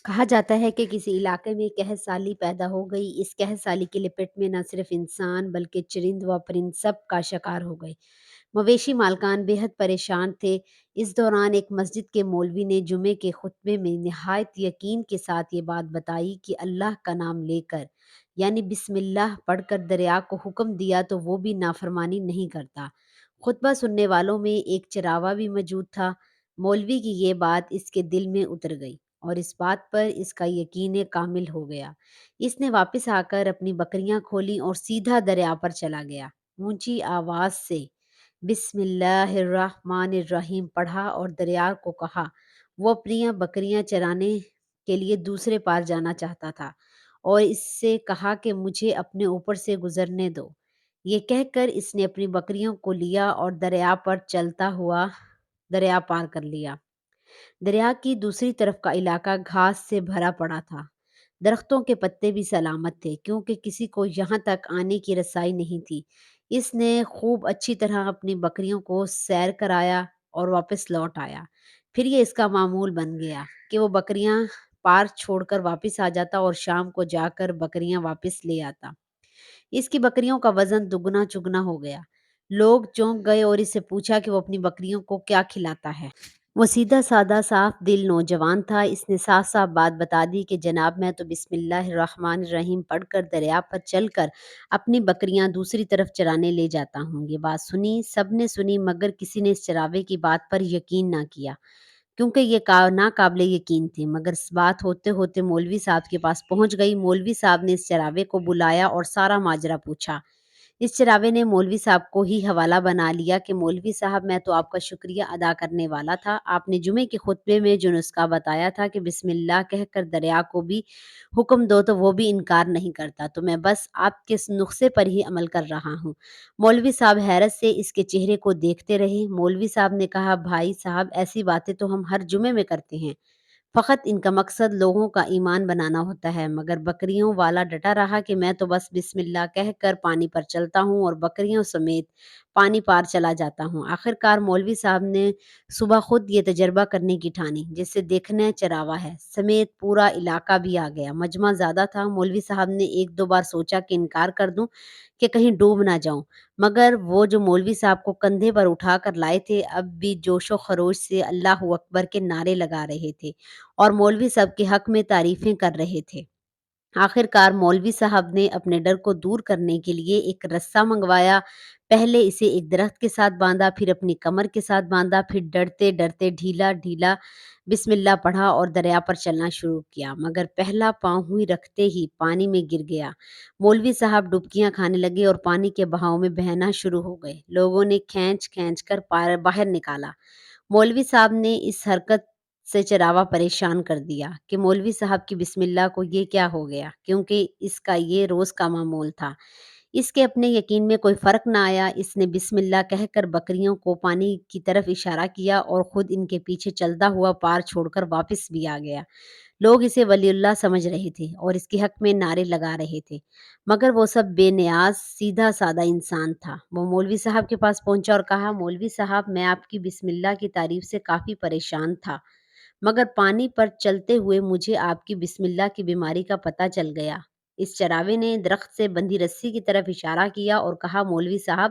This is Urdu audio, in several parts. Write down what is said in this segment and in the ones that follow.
کہا جاتا ہے کہ کسی علاقے میں قحط سالی پیدا ہو گئی۔ اس قحط سالی کی لپٹ میں نہ صرف انسان بلکہ چرند و پرند سب کا شکار ہو گئے۔ مویشی مالکان بے حد پریشان تھے۔ اس دوران ایک مسجد کے مولوی نے جمعے کے خطبے میں نہایت یقین کے ساتھ یہ بات بتائی کہ اللہ کا نام لے کر یعنی بسم اللہ پڑھ کر دریا کو حکم دیا تو وہ بھی نافرمانی نہیں کرتا۔ خطبہ سننے والوں میں ایک چراوا بھی موجود تھا۔ مولوی کی یہ بات اس کے دل میں اتر گئی اور اس بات پر اس کا یقین کامل ہو گیا۔ اس نے واپس آ کر اپنی بکریاں کھولیں اور سیدھا دریا پر چلا گیا۔ اونچی آواز سے بسم اللہ الرحمن الرحیم پڑھا اور دریا کو کہا وہ اپنی بکریاں چرانے کے لیے دوسرے پار جانا چاہتا تھا اور اس سے کہا کہ مجھے اپنے اوپر سے گزرنے دو۔ یہ کہہ کر اس نے اپنی بکریوں کو لیا اور دریا پر چلتا ہوا دریا پار کر لیا۔ دریا کی دوسری طرف کا علاقہ گھاس سے بھرا پڑا تھا۔ درختوں کے پتے بھی سلامت تھے کیونکہ کسی کو یہاں تک آنے کی رسائی نہیں تھی۔ اس نے خوب اچھی طرح اپنی بکریوں کو سیر کرایا اور واپس لوٹ آیا۔ پھر یہ اس کا معمول بن گیا کہ وہ بکریاں پار چھوڑ کر واپس آ جاتا اور شام کو جا کر بکریاں واپس لے آتا۔ اس کی بکریوں کا وزن دگنا چگنا ہو گیا۔ لوگ چونک گئے اور اس سے پوچھا کہ وہ اپنی بکریوں کو کیا کھلاتا ہے۔ وہ سیدھا سادہ صاف دل نوجوان تھا۔ اس نے صاف صاف بات بتا دی کہ جناب میں تو بسم اللہ الرحمن الرحیم پڑھ کر دریا پر چل کر اپنی بکریاں دوسری طرف چرانے لے جاتا ہوں۔ یہ بات سنی، سب نے سنی، مگر کسی نے اس چراوے کی بات پر یقین نہ کیا کیونکہ یہ ناقابل یقین تھی۔ مگر بات ہوتے ہوتے مولوی صاحب کے پاس پہنچ گئی۔ مولوی صاحب نے اس چراوے کو بلایا اور سارا ماجرا پوچھا۔ اس چراوے نے مولوی صاحب کو ہی حوالہ بنا لیا کہ مولوی صاحب میں تو آپ کا شکریہ ادا کرنے والا تھا۔ آپ نے جمعے کے خطبے میں جو نسخہ بتایا تھا کہ بسم اللہ کہہ کر دریا کو بھی حکم دو تو وہ بھی انکار نہیں کرتا، تو میں بس آپ کے اس نسخے پر ہی عمل کر رہا ہوں۔ مولوی صاحب حیرت سے اس کے چہرے کو دیکھتے رہے۔ مولوی صاحب نے کہا بھائی صاحب ایسی باتیں تو ہم ہر جمعے میں کرتے ہیں، فقط ان کا مقصد لوگوں کا ایمان بنانا ہوتا ہے۔ مگر بکریوں والا ڈٹا رہا کہ میں تو بس بسم اللہ کہہ کر پانی پر چلتا ہوں اور بکریوں سمیت پانی پار چلا جاتا ہوں۔ آخرکار مولوی صاحب نے صبح خود یہ تجربہ کرنے کی ٹھانی، جس سے دیکھنے چراوا ہے سمیت پورا علاقہ بھی آ گیا۔ مجمع زیادہ تھا۔ مولوی صاحب نے ایک دو بار سوچا کہ انکار کر دوں کہ کہیں ڈوب نہ جاؤں، مگر وہ جو مولوی صاحب کو کندھے پر اٹھا کر لائے تھے اب بھی جوش و خروش سے اللہ اکبر کے نعرے لگا رہے تھے اور مولوی صاحب کے حق میں تعریفیں کر رہے تھے۔ آخرکار مولوی صاحب نے اپنے ڈر کو دور کرنے کے لیے ایک رسہ منگوایا۔ پہلے اسے ایک درخت کے ساتھ باندھا، پھر اپنی کمر کے ساتھ باندھا، پھر ڈرتے ڈرتے ڈھیلا ڈھیلا بسم اللہ پڑھا اور دریا پر چلنا شروع کیا، مگر پہلا پاؤں ہی رکھتے ہی پانی میں گر گیا۔ مولوی صاحب ڈبکیاں کھانے لگے اور پانی کے بہاؤ میں بہنا شروع ہو گئے۔ لوگوں نے کھینچ کھینچ کر باہر نکالا۔ مولوی صاحب نے اس حرکت سے چراوا پریشان کر دیا کہ مولوی صاحب کی بسم اللہ کو یہ کیا ہو گیا، کیونکہ اس کا یہ روز کا معمول تھا۔ اس کے اپنے یقین میں کوئی فرق نہ آیا۔ اس نے بسم اللہ کہہ کر بکریوں کو پانی کی طرف اشارہ کیا اور خود ان کے پیچھے چلتا ہوا پار چھوڑ کر واپس بھی آ گیا۔ لوگ اسے ولی اللہ سمجھ رہے تھے اور اس کے حق میں نعرے لگا رہے تھے، مگر وہ سب بے نیاز سیدھا سادہ انسان تھا۔ وہ مولوی صاحب کے پاس پہنچا اور کہا مولوی صاحب میں آپ کی بسم اللہ کی تعریف سے کافی پریشان تھا، مگر پانی پر چلتے ہوئے مجھے آپ کی بسم اللہ کی بیماری کا پتہ چل گیا۔ اس چراوے نے درخت سے بندھی رسی کی طرف اشارہ کیا اور کہا مولوی صاحب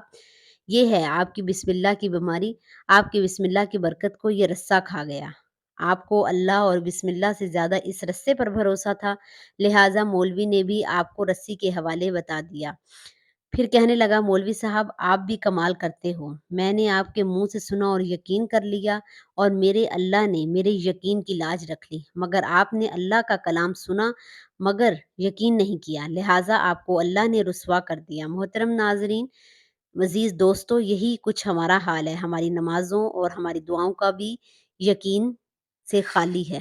یہ ہے آپ کی بسم اللہ کی بیماری، آپ کی بسم اللہ کی برکت کو یہ رسہ کھا گیا۔ آپ کو اللہ اور بسم اللہ سے زیادہ اس رسے پر بھروسہ تھا، لہٰذا مولوی نے بھی آپ کو رسی کے حوالے بتا دیا۔ پھر کہنے لگا مولوی صاحب آپ بھی کمال کرتے ہو، میں نے آپ کے منہ سے سنا اور یقین کر لیا اور میرے اللہ نے میرے یقین کی لاج رکھ لی، مگر آپ نے اللہ کا کلام سنا مگر یقین نہیں کیا، لہٰذا آپ کو اللہ نے رسوا کر دیا۔ محترم ناظرین، عزیز دوستو، یہی کچھ ہمارا حال ہے۔ ہماری نمازوں اور ہماری دعاؤں کا بھی یقین سے خالی ہے۔